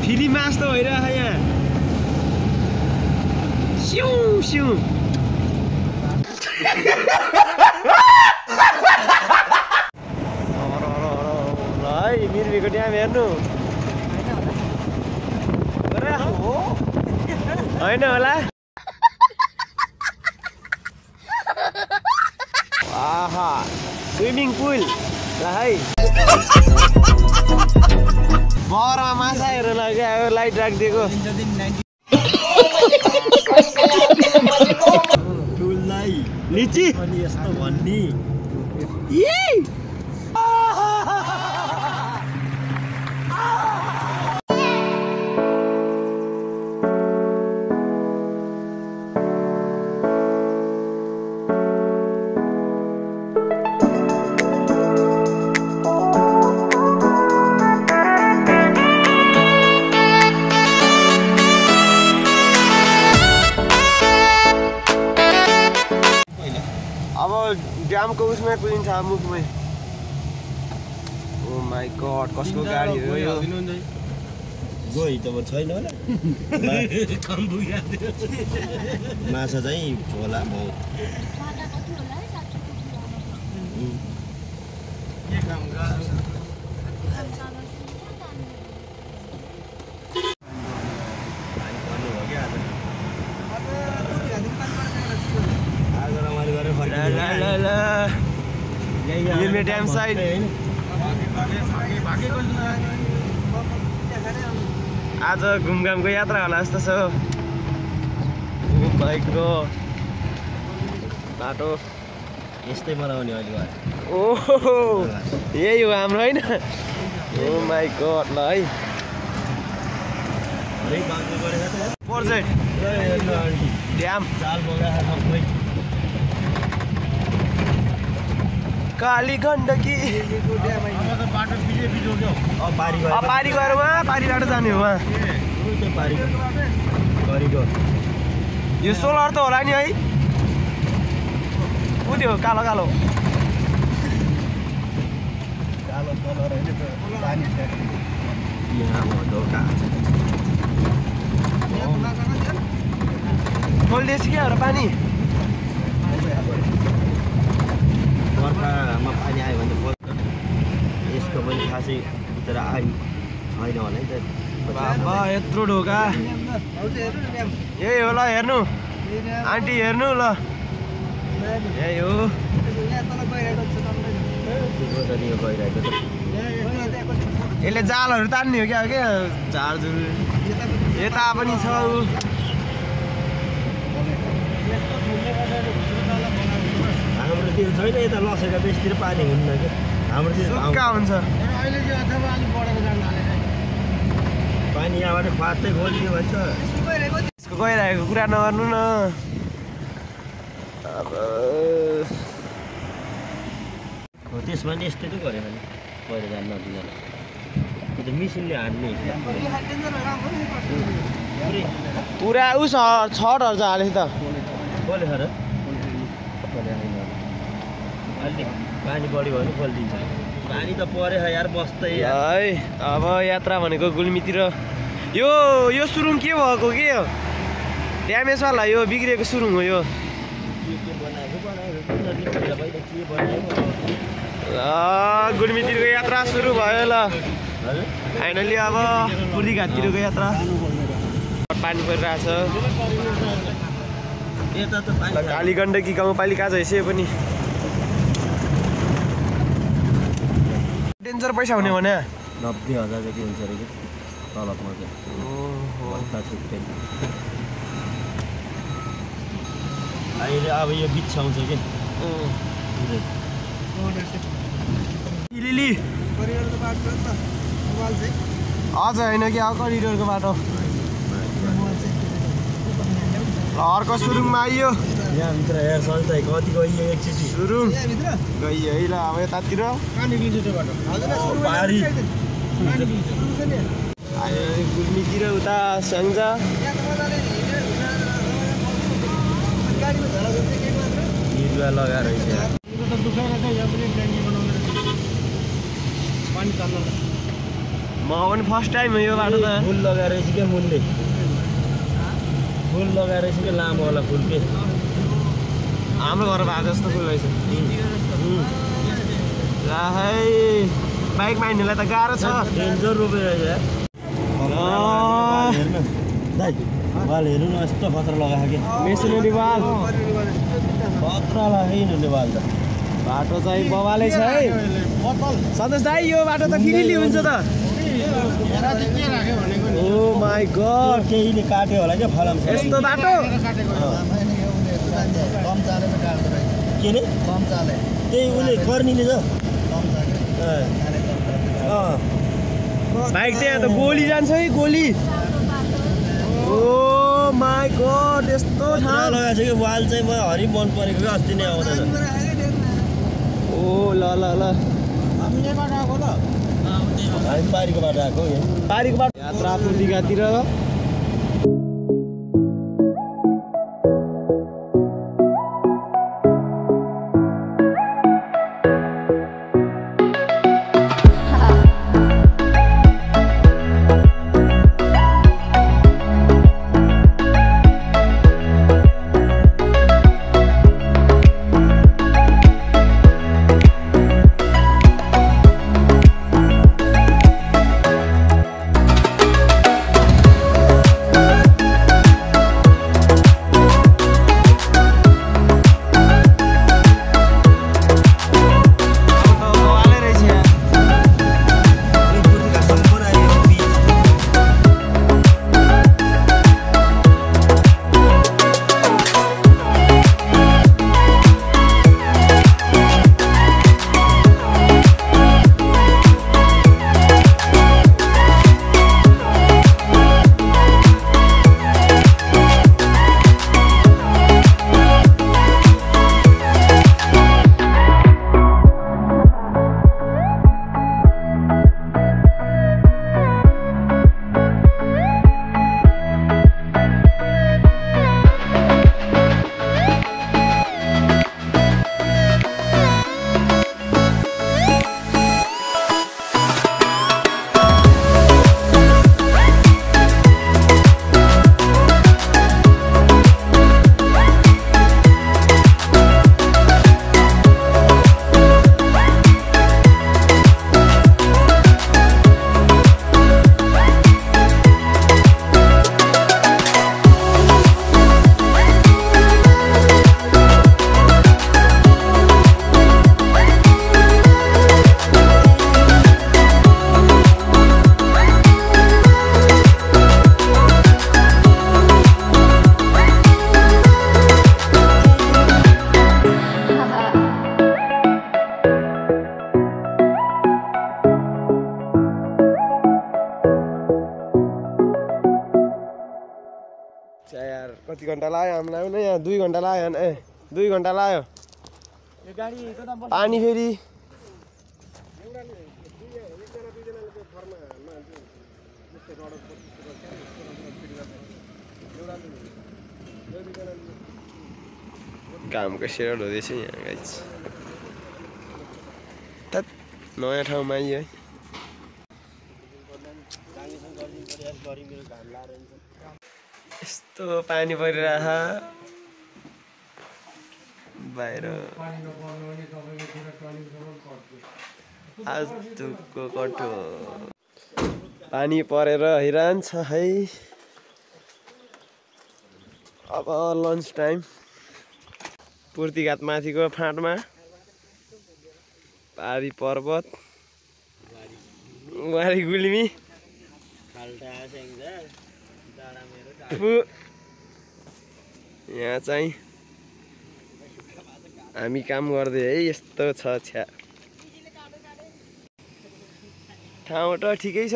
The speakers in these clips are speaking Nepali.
फेरि मास त भइरहेछ यहाँ स्यु स्यु ल है मिर्मीको ड्याम हेर्नु होइन होला आहा स्विमिङ पुल ल है बरमा माछा हेर्न लाग्यो लाइट राखिदिएको लिची अनि यस्तो भन्नी ड्यामको उसमै कुदिन्छ मुखमै ओ माई गड कसको गाडी हो यो गई त छैन होला माछा चाहिँ होला बहुत मिर्मी ड्याम साइड आज घुमघामको यात्रा होला जस्तो छ बाइकको बाटो यस्तै बनाउने अहिले ओहो यही हो हाम्रो होइन ओ माई गड ल है प्रोजेक्ट ड्याम काली गण्डकी पारी गएर उहाँ पारीबाट जाने हो उहाँ यो सोलर त होला नि है ऊ त्यो कालो कालो खोल्दैछ क्या हो पानी बर्खामा पानी आयो भने त यसको पनि खासै भित्र आइ छैन होला है त बाबा यत्रो ढोका यही हो ल हेर्नु आन्टी हेर्नु ल यही हो यसले जालहरू तान्ने हो क्या झारझुर यता पनि छ हाम्रो त्यो छैन यता लसेका बेसतिर पानी हुन्न क्या हाम्रो सुक्खा हुन्छ पानी यहाँबाट फाट्दै खोलियो भन्छ यसको गइरहेको कुरा नगर्नु न अब त्यसमा नि यस्तै त गऱ्यो भने पहिरो जानु नदिँदैन त्यो त मिसिनले हान्ने पुरा उ छटहरू छ हालेको त कसले छ र अलि पानी बढी भयो भने खोलिदिन्छ पानी त परेछ यार बस्दै है अब यात्रा भनेको गुल्मीतिर यो सुरुङ के भएको के हो ड्यामेज होला यो बिग्रेको सुरुङ हो यो गुल्मीतिरको यात्रा सुरु भयो ल फाइनली अब पुरी घाटतिरको यात्रा पानी परिरहेछ काली गण्डकी गाउँपालिका छ यसै पनि डेन्जर पैसा हुने भने 90,000 जति हुन्छ अरे कि तलबमा छुट्टै अहिले अब यो बिछाउँछ कि लिली अझ होइन कि अब करिडोरको बाटो अर्को सुरुङमा आइयो यहाँभित्र हेर्छ नि त कति गइयो एकचोटि सुरुङ गइयो है ल अब यतातिर गुल्मीतिर उता स्याङ्जा बिरुवा लगाएर म पनि फर्स्ट टाइम हो यो बाटो त फुल लगाएर रहेछ क्या मुनले फुल लगाएर रहेछ क्या लामो होला फुल के हाम्रो घर भएको जस्तो फुल रहेछ है बाइकमा हिँड्नेलाई त गाह्रो छ डेन्जर रोपेर दाइ वाल हेर्नु न यस्तो खतरा लगाएको क्या मेसिनरी वाल खतरा लाग्यो यिनीहरूले वाल त बाटो चाहिँ बवालै छ है सन्तोष दाइ यो बाटो त फ्रिली हुन्छ त ओ माई गड केहीले काट्यो होला क्या फलाम यस्तो बाटो के रे त्यही उसले कर्नीले छ बाइक त्यहाँ त गोली जान्छ है गोली ओ माई गड यस्तो ठाउँ लगाएको छ कि वाल चाहिँ मलाई हरि मन परेको क्या अस्ति नै आउँदैन ओ ल ल ल हामी पारीको बाटो आएको यहाँ पारीको बाटो यात्रा पूर्तिकातिर यार कति घन्टा लाग्यो हामीलाई पनि यहाँ 2 घन्टा लाग्यो ए 2 घन्टा लाग्यो यो गाडी पानी फेरि कामको सेयर हुँदैछ यहाँ गाइस त नयाँ ठाउँमा आइयो है यस्तो पानी परिरहेछ बाहिर आजको कटो पानी परेर हैरान छ है अब लन्च टाइम पूर्तिघाट माथिको फाँटमा पारी पर्वत वारी गुल्मी यहाँ चाहिँ हामी काम गर्दै है यस्तो छ छ्या ठाउँ त ठिकै छ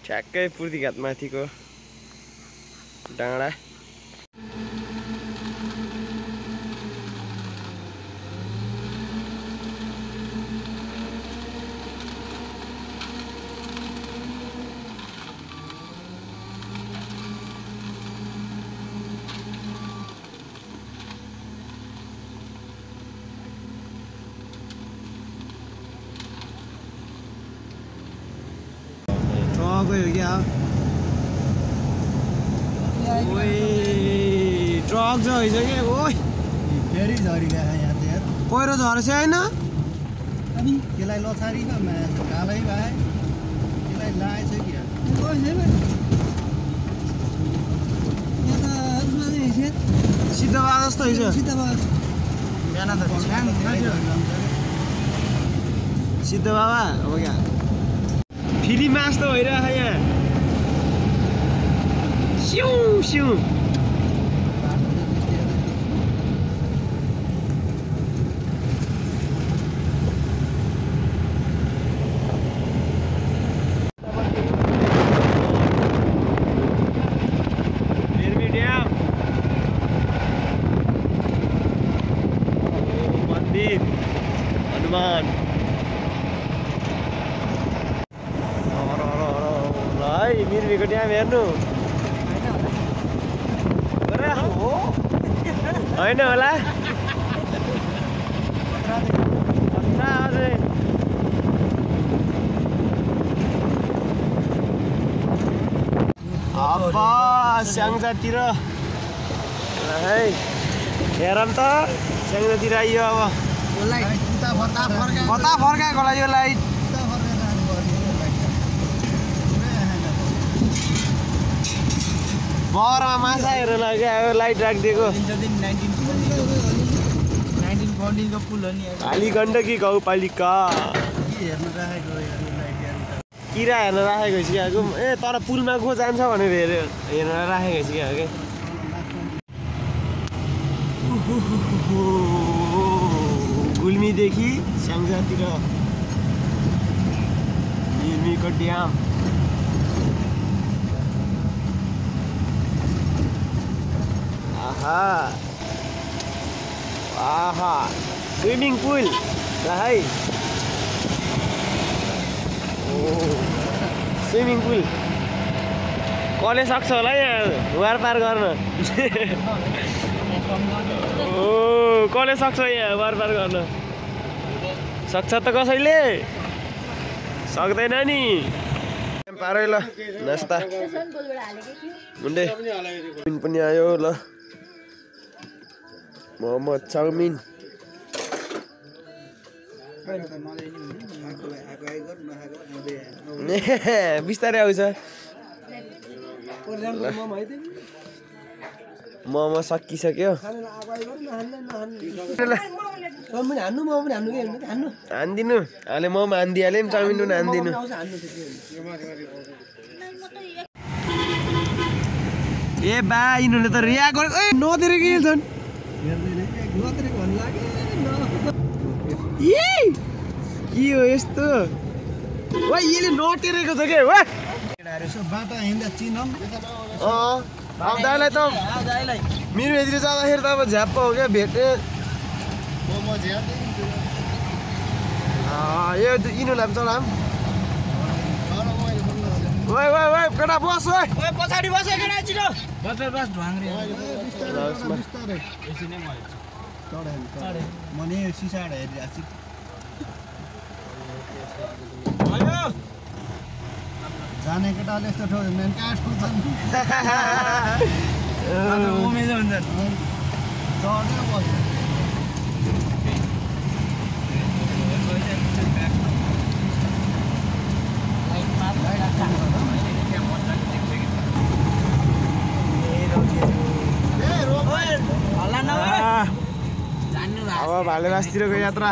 ठ्याक्कै पूर्तिघाट माथिको डाँडा ट्रकै हो क्या ट्रक चाहिँ होइन कि ओइ फेरि झरिगयो यहाँ चाहिँ यार पहिरो झरेछ होइन अनि त्यसलाई लछारीमा कालै भए त्यसलाई लाएछ कि सिद्ध भए जस्तो होइन बिहान त सिद्ध बाबा अब क्या फिल्ममा जस्तो भइरहेछ यहाँ सिउ सिउ हनुमान है मिर्मीको ड्याम हेर्नु होइन होला अब स्याङ्जातिर है हेरौँ त स्याङ्जातिर आइयो अब कता फर्काएको होला यो लाइट बहरमा माछा हेर्न लाग्यो लाइट राखिदिएको 1914 को पुल हो नि काली गण्डकी गाउँपालिका किरा हेर्न राखेको सिकाएको ए तर पुलमा को जान्छ भनेर हेर्न राखेको सिकाएको के गुल्मीदेखि स्याङ्जातिर मिर्मीको ड्याम आहा आहा स्विमिङ पुल है स्विमिङ पुल कसले सक्छ होला यहाँ वारपार गर्न ओ कसले सक्छ यहाँ वारपार गर्न सक्छ त कसैले सक्दैन नि पारै ल नास्ता मुन्डे पनि आयो ल मोमो चाउमिन बिस्तारै आउँछ मोमो सकिसक्यो हान्दिनु अहिले मोमो हानिदिइहाल्यो नि चाउमिन पनि हानिदिनु ए बा यिनीहरूले त रिया गरेको ए नदिएर के छन् के हो यस्तो वा यसले नटेरेको छ के वा बाटो हिँड्दा चिनौँ अब दाइलाई त मेरो यतिर जाँदाखेरि त अब झ्याप्प हो क्या भेटे यो यिनीहरूलाई पनि चलाम ओइ ओइ ओइ केटा बस ओइ पछाडि बस केटा छिटो बस ढुवाङ्ग्रे बिस्तारै यसरी नै भयो चढे म नि सिसाड हेरिरहेको छु जाने केटाले यस्तो ठोक्यो भने काठ फुल्छन् उमेज हुन्छ चढ्दै बस्छ अब भालेबासतिरको यात्रा